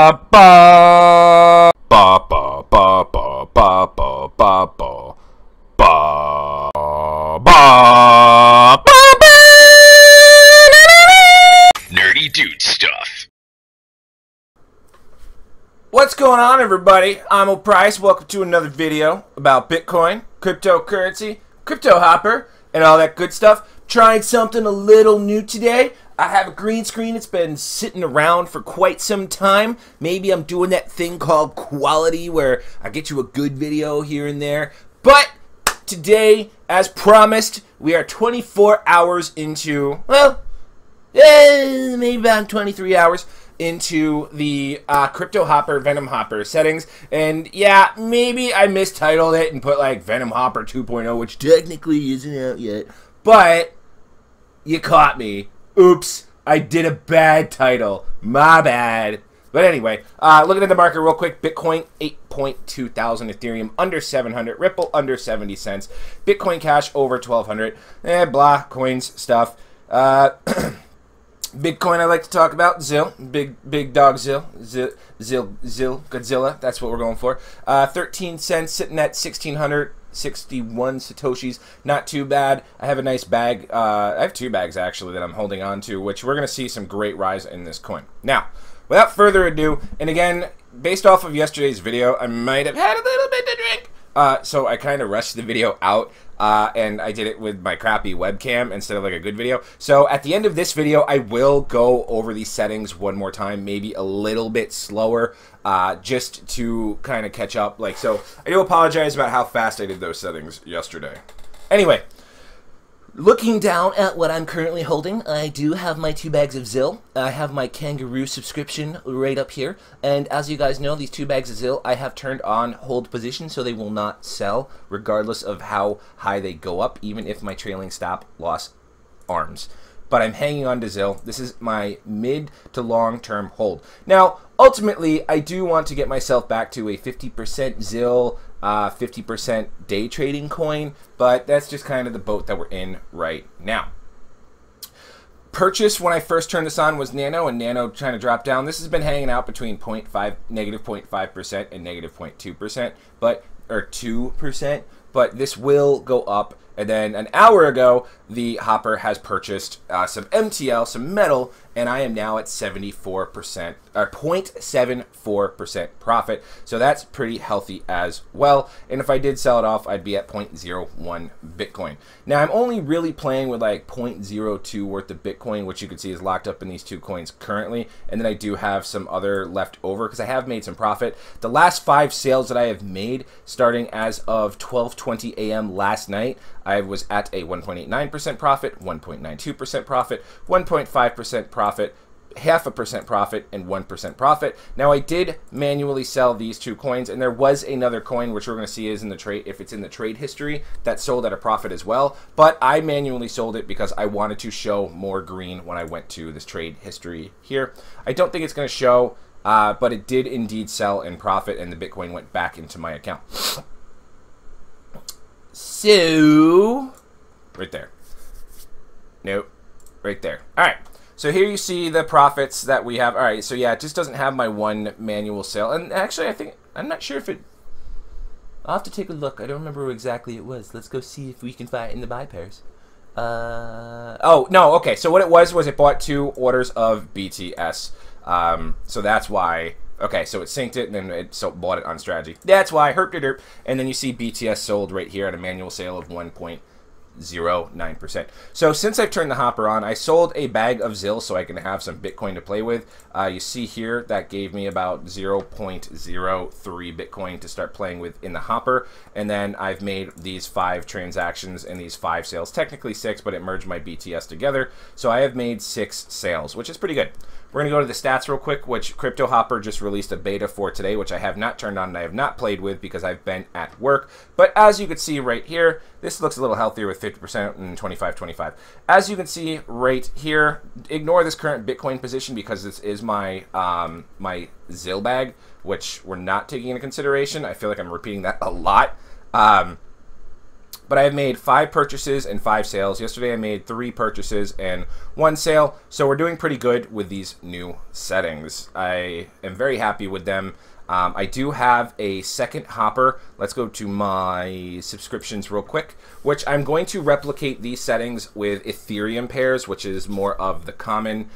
ba ba ba ba ba ba ba ba ba ba ba ba. Nerdy dude stuff. What's going on, everybody? I'm O'Price. Welcome to another video about Bitcoin, cryptocurrency, Cryptohopper, and all that good stuff. Trying something a little new today. I have a green screen. It's been sitting around for quite some time. Maybe I'm doing that thing called quality where I get you a good video here and there. But today, as promised, we are 24 hours into, well, maybe about 23 hours into the Cryptohopper VenomHopper settings. And yeah, maybe I mistitled it and put like VenomHopper 2.0, which technically isn't out yet. But you caught me. Oops, I did a bad title. My bad. But anyway, looking at the market real quick. Bitcoin, 8.2 thousand. Ethereum, under 700. Ripple, under 70 cents. Bitcoin Cash, over 1,200. Blah, coins, stuff. Bitcoin I like to talk about. Zill. Big dog Zill. Zill. Godzilla. That's what we're going for. 13 cents, sitting at 1,661 Satoshis. Not too bad. I have a nice bag. I have two bags, actually, that I'm holding on to, which we're going to see some great rise in this coin. Now, without further ado, and again, based off of yesterday's video, I might have had a little bit to drink. So I kind of rushed the video out, and I did it with my crappy webcam instead of like a good video. So at the end of this video, I will go over these settings one more time, maybe a little bit slower, just to kind of catch up. Like, so I do apologize about how fast I did those settings yesterday. Anyway, looking down at what I'm currently holding, I do have my 2 bags of Zill. I have my Kangaroo subscription right up here. And as you guys know, these 2 bags of Zill I have turned on hold position so they will not sell regardless of how high they go up, even if my trailing stop loss arms. But I'm hanging on to Zill. This is my mid to long term hold. Now, ultimately, I do want to get myself back to a 50% Zill, 50% day trading coin, but that's just kind of the boat that we're in right now. Purchase when I first turned this on was Nano, and Nano trying to drop down. This has been hanging out between negative 0.5% and negative 0.2%, or 2%, but this will go up. And then an hour ago, the Hopper has purchased some MTL, some metal, and I am now at 74%, or 0.74% profit. So that's pretty healthy as well. And if I did sell it off, I'd be at 0.01 Bitcoin. Now I'm only really playing with like 0.02 worth of Bitcoin, which you can see is locked up in these 2 coins currently. And then I do have some other left over because I have made some profit. The last 5 sales that I have made, starting as of 12:20 a.m. last night, I was at a 1.89% profit, 1.92% profit, 1.5% profit, 0.5% profit, and 1% profit. Now I did manually sell these 2 coins, and there was another coin which we're going to see is in the trade, if it's in the trade history, that sold at a profit as well. But I manually sold it because I wanted to show more green when I went to this trade history here. I don't think it's going to show, but it did indeed sell in profit, and the Bitcoin went back into my account. So, right there. Nope. Right there. All right. So here you see the profits that we have. All right. So yeah, it just doesn't have my one manual sale. And actually, I'm not sure if it, I'll have to take a look. I don't remember who exactly it was. Let's go see if we can find it in the buy pairs. Oh, no. Okay. So what it was it bought 2 orders of BTS. So that's why. Okay, so it synced it, and then it bought it on strategy. That's why, herp-de-derp. And then you see BTS sold right here at a manual sale of 1.09%. So since I've turned the Hopper on, I sold a bag of Zill so I can have some Bitcoin to play with. You see here, that gave me about 0.03 Bitcoin to start playing with in the Hopper. And then I've made these 5 transactions and these 5 sales. Technically 6, but it merged my BTS together. So I have made 6 sales, which is pretty good. We're going to go to the stats real quick, which Cryptohopper just released a beta for today, which I have not turned on and I have not played with because I've been at work. But as you can see right here, this looks a little healthier with 50% and 25-25. As you can see right here, ignore this current Bitcoin position because this is my my Zill bag, which we're not taking into consideration. I feel like I'm repeating that a lot. but I have made 5 purchases and 5 sales. Yesterday I made 3 purchases and 1 sale, so we're doing pretty good with these new settings. I am very happy with them. I do have a second hopper. Let's go to my subscriptions real quick, which I'm going to replicate these settings with Ethereum pairs, which is more of the common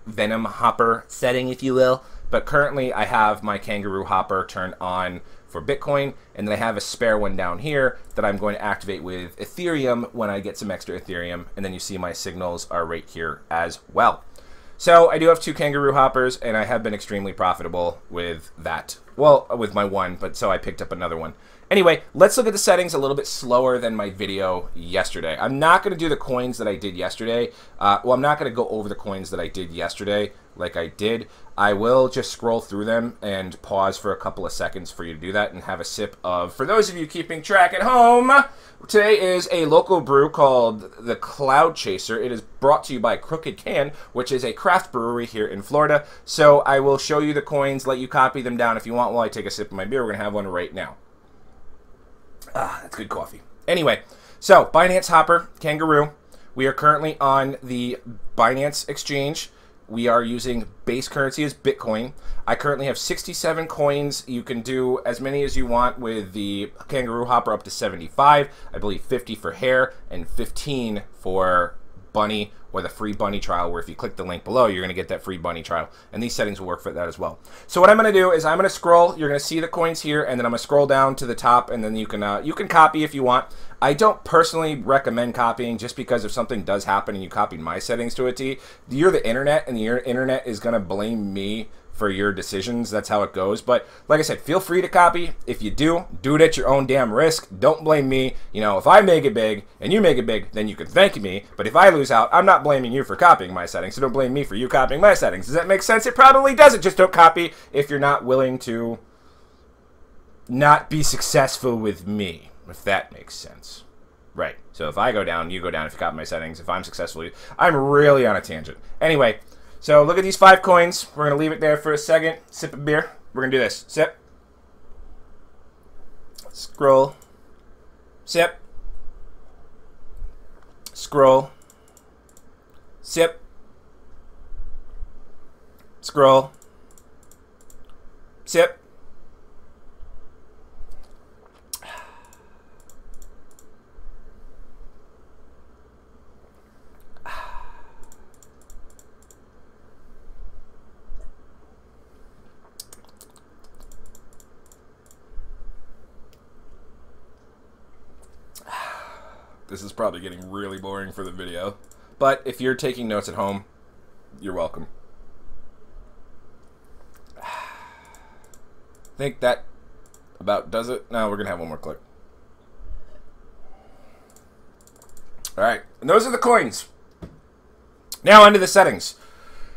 VenomHopper setting, if you will. But currently I have my Cryptohopper turned on for Bitcoin, and then I have a spare one down here that I'm going to activate with Ethereum when I get some extra Ethereum, and then you see my signals are right here as well. So I do have 2 Cryptohoppers, and I have been extremely profitable with that. Well, with my one, but so I picked up another one. Anyway, let's look at the settings a little bit slower than my video yesterday. I'm not going to do the coins that I did yesterday. Well, I'm not going to go over the coins that I did yesterday like I did. I will just scroll through them and pause for a couple of seconds for you to do that and have a sip of, for those of you keeping track at home, today is a local brew called the Cloud Chaser. It is brought to you by Crooked Can, which is a craft brewery here in Florida. So I will show you the coins, let you copy them down if you want while I take a sip of my beer. We're going to have one right now. Ah, that's good coffee. Anyway, so Binance Hopper, Kangaroo. We are currently on the Binance exchange. We are using base currency as Bitcoin. I currently have 67 coins. You can do as many as you want with the Cryptohopper up to 75. I believe 50 for hair and 15 for bunny, or the free bunny trial, where if you click the link below, you're going to get that free bunny trial. And these settings will work for that as well. So what I'm going to do is I'm going to scroll. You're going to see the coins here, and then I'm going to scroll down to the top, and then you can copy if you want. I don't personally recommend copying, just because if something does happen and you copied my settings to a T, you're the internet, and the internet is going to blame me for your decisions. That's how it goes. But like I said, feel free to copy. If you do it at your own damn risk. Don't blame me. You know, if I make it big and you make it big, then you can thank me. But if I lose out, I'm not blaming you for copying my settings. So don't blame me for you copying my settings. Does that make sense? It probably doesn't. Just don't copy if you're not willing to not be successful with me, if that makes sense. Right. So if I go down, you go down if you copy my settings. If I'm successful, I'm really on a tangent. Anyway, so look at these 5 coins. We're going to leave it there for a second. Sip a beer. We're going to do this. Sip. Scroll. Sip. Scroll. Sip. Scroll. Sip. This is probably getting really boring for the video, but if you're taking notes at home, you're welcome. I think that about does it. No, we're going to have one more click. All right, and those are the coins. Now onto the settings.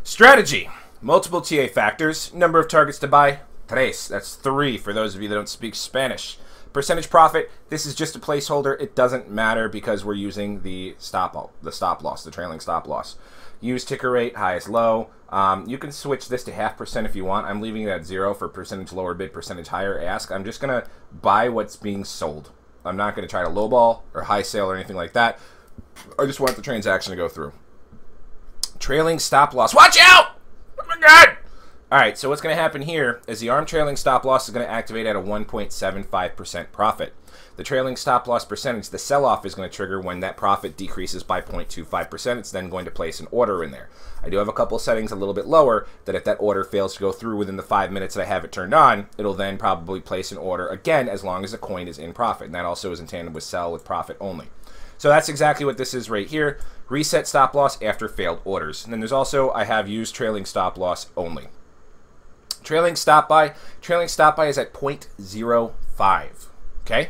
Strategy. Multiple TA factors. Number of targets to buy. Tres. That's 3 for those of you that don't speak Spanish. Percentage profit, this is just a placeholder. It doesn't matter because we're using the stop loss, the trailing stop loss. Use ticker rate, highest low. You can switch this to 0.5% if you want. I'm leaving it at 0 for percentage lower bid, percentage higher ask. I'm just going to buy what's being sold. I'm not going to try to lowball or high sale or anything like that. I just want the transaction to go through. Trailing stop loss. Watch out! Oh my God! Alright, so what's going to happen here is the arm trailing stop loss is going to activate at a 1.75% profit. The trailing stop loss percentage, the sell-off is going to trigger when that profit decreases by 0.25%. It's then going to place an order in there. I do have a couple settings a little bit lower that if that order fails to go through within the 5 minutes that I have it turned on, it'll then probably place an order again as long as the coin is in profit. And that also is in tandem with sell with profit only. So that's exactly what this is right here. Reset stop loss after failed orders. And then there's also, I have used trailing stop loss only. Trailing stop buy is at 0.05, okay?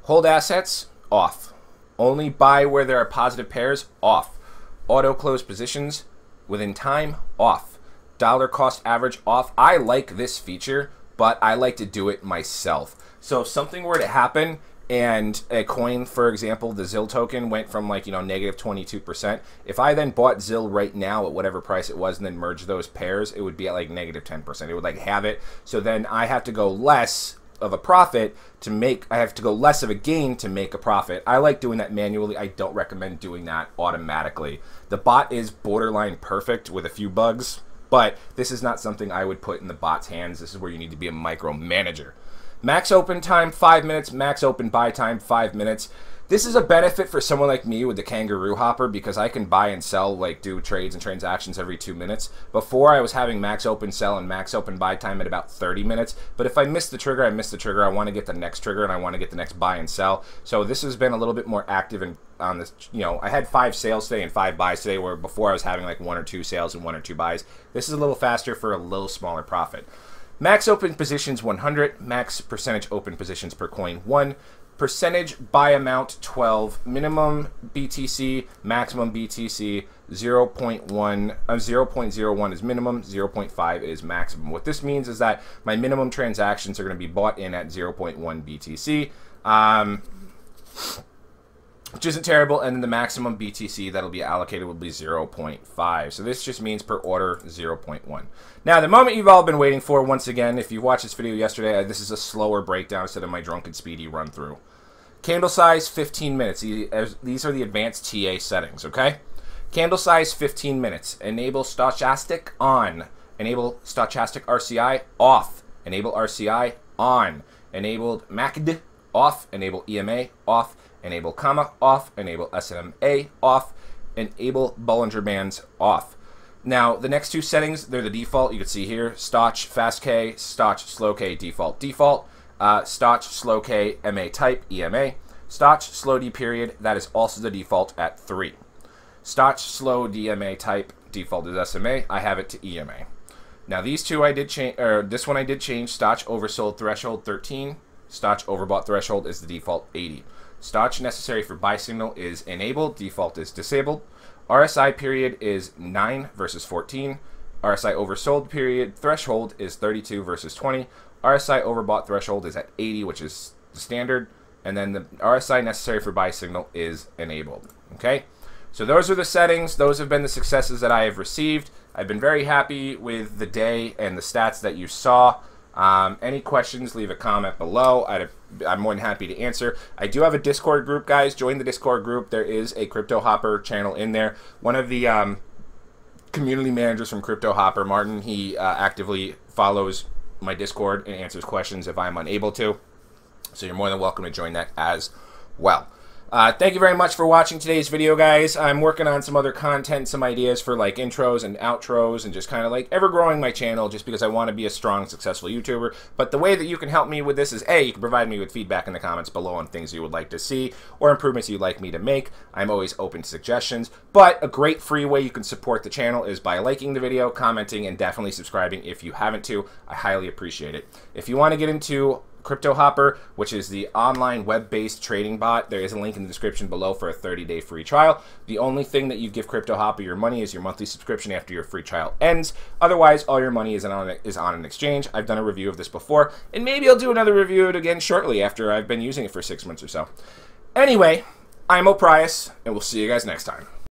Hold assets, off. Only buy where there are positive pairs, off. Auto close positions within time, off. Dollar cost average, off. I like this feature, but I like to do it myself. So if something were to happen and a coin, for example, the ZIL token went from like, negative 22%. If I then bought ZIL right now at whatever price it was and then merged those pairs, it would be at like negative 10%. It would like have it. So then I have to go less a profit to make, I have to go less of a gain to make a profit. I like doing that manually. I don't recommend doing that automatically. The bot is borderline perfect with a few bugs, but this is not something I would put in the bot's hands. This is where you need to be a micromanager. Max open time, 5 minutes. Max open buy time, 5 minutes. This is a benefit for someone like me with the kangaroo hopper because I can buy and sell, like do trades and transactions every 2 minutes. Before I was having max open sell and max open buy time at about 30 minutes. But if I miss the trigger, I miss the trigger. I want to get the next trigger and I want to get the next buy and sell. So this has been a little bit more active and on this, you know, I had 5 sales today and 5 buys today, where before I was having like 1 or 2 sales and 1 or 2 buys. This is a little faster for a little smaller profit. Max open positions 100, max percentage open positions per coin 1. Percentage buy amount 12, minimum BTC, maximum BTC 0.01 is minimum, 0.5 is maximum. What this means is that my minimum transactions are going to be bought in at 0.1 BTC, which isn't terrible, and then the maximum BTC that'll be allocated will be 0.5. So this just means per order 0.1. Now, the moment you've all been waiting for, once again, if you watched this video yesterday, this is a slower breakdown instead of my drunken speedy run through. Candle size, 15 minutes. These are the advanced TA settings, okay? Candle size, 15 minutes. Enable stochastic on. Enable stochastic RCI off. Enable RCI on. Enabled MACD off. Enable EMA off. Enable comma off. Enable SMA off. Enable Bollinger Bands off. Now, the next 2 settings, they're the default. You can see here, Stoch Fast K, Stoch Slow K default. Stoch Slow K MA type, EMA. Stoch Slow D period, that is also the default at 3. Stoch Slow DMA type, default is SMA. I have it to EMA. Now, these 2 I did change, or this one I did change. Stoch Oversold Threshold 13. Stoch Overbought Threshold is the default 80. Stoch necessary for buy signal is enabled, default is disabled. RSI period is 9 versus 14. RSI oversold period threshold is 32 versus 20. RSI overbought threshold is at 80, which is the standard. And then the RSI necessary for buy signal is enabled. Okay? So those are the settings. Those have been the successes that I have received. I've been very happy with the day and the stats that you saw. Any questions, leave a comment below. I'm more than happy to answer. I do have a Discord group, guys. Join the Discord group. There is a Cryptohopper channel in there. One of the community managers from Cryptohopper, Martin, he actively follows my Discord and answers questions if I'm unable to. So you're more than welcome to join that as well. Thank you very much for watching today's video, guys. I'm working on some other content, some ideas for like intros and outros and just kind of like ever growing my channel just because I want to be a strong, successful YouTuber. But the way that you can help me with this is A, you can provide me with feedback in the comments below on things you would like to see or improvements you'd like me to make. I'm always open to suggestions. But a great free way you can support the channel is by liking the video, commenting, and definitely subscribing if you haven't to. I highly appreciate it. If you want to get into Cryptohopper, which is the online web-based trading bot, there is a link in the description below for a 30-day free trial. The only thing that you give Cryptohopper your money is your monthly subscription after your free trial ends. Otherwise, all your money is on an exchange. I've done a review of this before, and maybe I'll do another review of it again shortly after I've been using it for 6 months or so. Anyway, I'm Oprius, and we'll see you guys next time.